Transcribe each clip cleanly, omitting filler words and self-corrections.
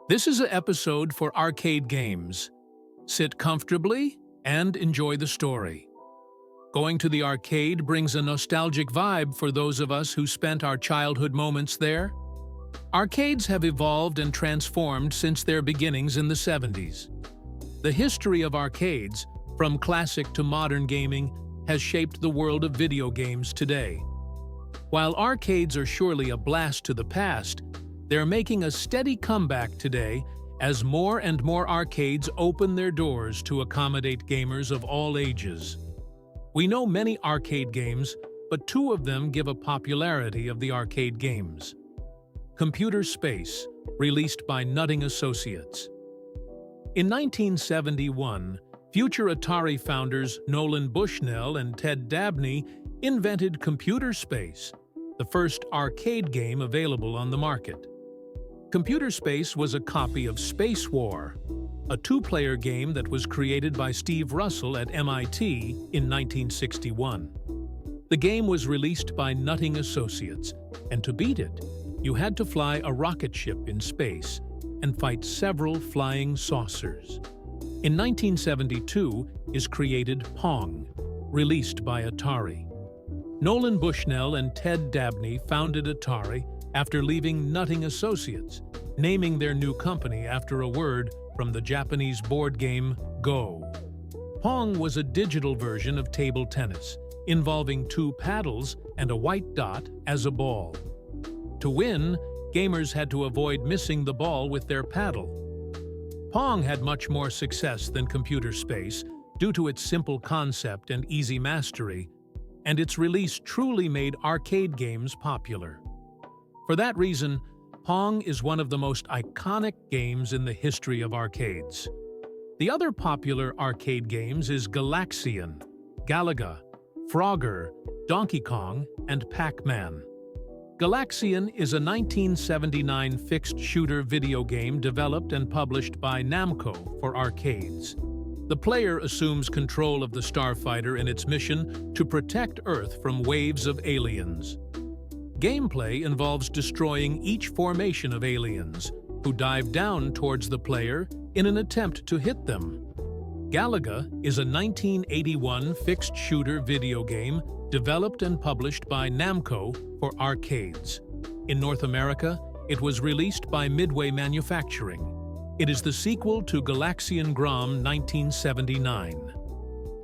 This is an episode for arcade games. Sit comfortably and enjoy the story. Going to the arcade brings a nostalgic vibe for those of us who spent our childhood moments there. Arcades have evolved and transformed since their beginnings in the 70s. The history of arcades, from classic to modern gaming, has shaped the world of video games today. While arcades are surely a blast to the past, they're making a steady comeback today as more and more arcades open their doors to accommodate gamers of all ages. We know many arcade games, but two of them give a popularity of the arcade games. Computer Space, released by Nutting Associates. In 1971, future Atari founders Nolan Bushnell and Ted Dabney invented Computer Space, the first arcade game available on the market. Computer Space was a copy of Space War, a two-player game that was created by Steve Russell at MIT in 1961. The game was released by Nutting Associates, and to beat it, you had to fly a rocket ship in space and fight several flying saucers. In 1972 is created Pong, released by Atari. Nolan Bushnell and Ted Dabney founded Atari after leaving Nutting Associates, naming their new company after a word from the Japanese board game Go. Pong was a digital version of table tennis, involving two paddles and a white dot as a ball. To win, gamers had to avoid missing the ball with their paddle. Pong had much more success than Computer Space due to its simple concept and easy mastery, and its release truly made arcade games popular. For that reason, Pong is one of the most iconic games in the history of arcades. The other popular arcade games is Galaxian, Galaga, Frogger, Donkey Kong, and Pac-Man. Galaxian is a 1979 fixed-shooter video game developed and published by Namco for arcades. The player assumes control of the starfighter in its mission to protect Earth from waves of aliens. Gameplay involves destroying each formation of aliens, who dive down towards the player in an attempt to hit them. Galaga is a 1981 fixed-shooter video game developed and published by Namco for arcades. In North America, it was released by Midway Manufacturing. It is the sequel to Galaxian Grom 1979.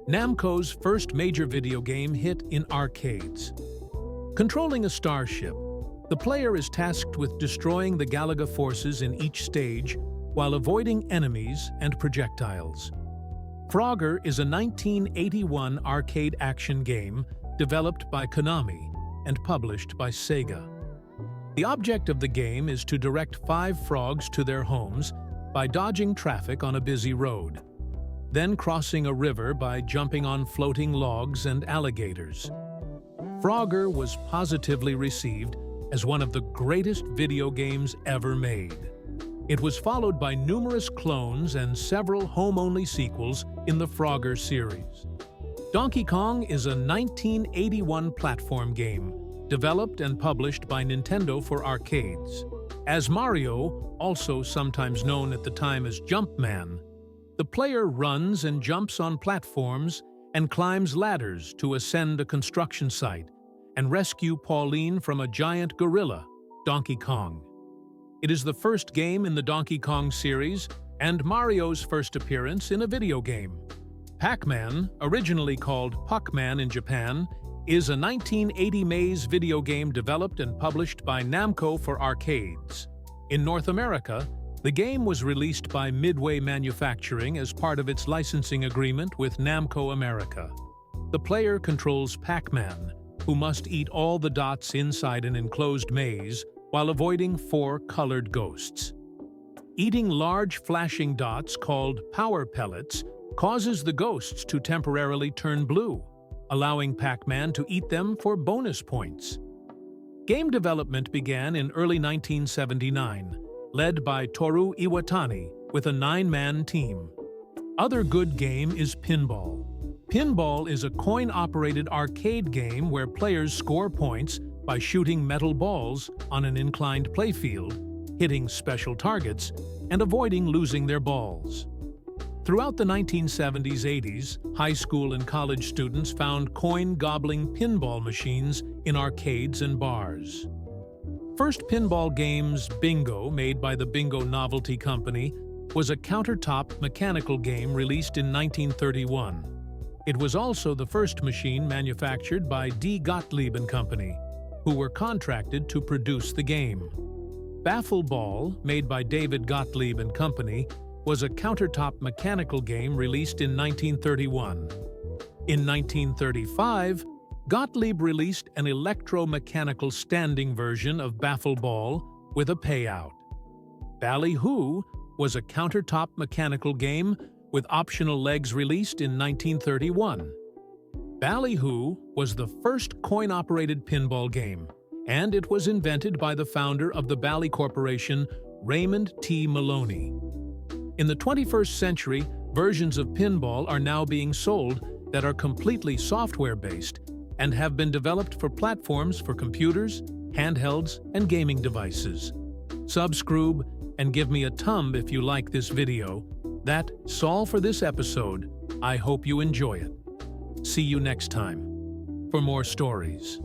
Namco's first major video game hit in arcades. Controlling a starship, the player is tasked with destroying the Galaga forces in each stage while avoiding enemies and projectiles. Frogger is a 1981 arcade action game developed by Konami and published by Sega. The object of the game is to direct 5 frogs to their homes by dodging traffic on a busy road, then crossing a river by jumping on floating logs and alligators. Frogger was positively received as one of the greatest video games ever made. It was followed by numerous clones and several home-only sequels in the Frogger series. Donkey Kong is a 1981 platform game developed and published by Nintendo for arcades. As Mario, also sometimes known at the time as Jumpman, the player runs and jumps on platforms and climbs ladders to ascend a construction site and rescue Pauline from a giant gorilla, Donkey Kong. It is the first game in the Donkey Kong series and Mario's first appearance in a video game. Pac-Man, originally called Puck-Man in Japan, is a 1980 maze video game developed and published by Namco for arcades. In North America, the game was released by Midway Manufacturing as part of its licensing agreement with Namco America. The player controls Pac-Man, who must eat all the dots inside an enclosed maze while avoiding 4 colored ghosts. Eating large flashing dots called power pellets causes the ghosts to temporarily turn blue, allowing Pac-Man to eat them for bonus points. Game development began in early 1979, led by Toru Iwatani with a 9-man team. Other good game is Pinball. Pinball is a coin-operated arcade game where players score points by shooting metal balls on an inclined playfield, hitting special targets, and avoiding losing their balls. Throughout the 1970s-80s, high school and college students found coin-gobbling pinball machines in arcades and bars. First pinball games, Bingo, made by the Bingo Novelty Company, was a countertop mechanical game released in 1931. It was also the first machine manufactured by D. Gottlieb and Company, who were contracted to produce the game. Baffle Ball, made by David Gottlieb and Company, was a countertop mechanical game released in 1931. In 1935, Gottlieb released an electromechanical standing version of Baffle Ball with a payout. Ballyhoo was a countertop mechanical game with optional legs released in 1931. Ballyhoo was the first coin-operated pinball game, and it was invented by the founder of the Bally Corporation, Raymond T. Maloney. In the 21st century, versions of pinball are now being sold that are completely software-based and have been developed for platforms for computers, handhelds, and gaming devices. Subscribe and give me a thumb if you like this video. That's all for this episode. I hope you enjoy it. See you next time for more stories.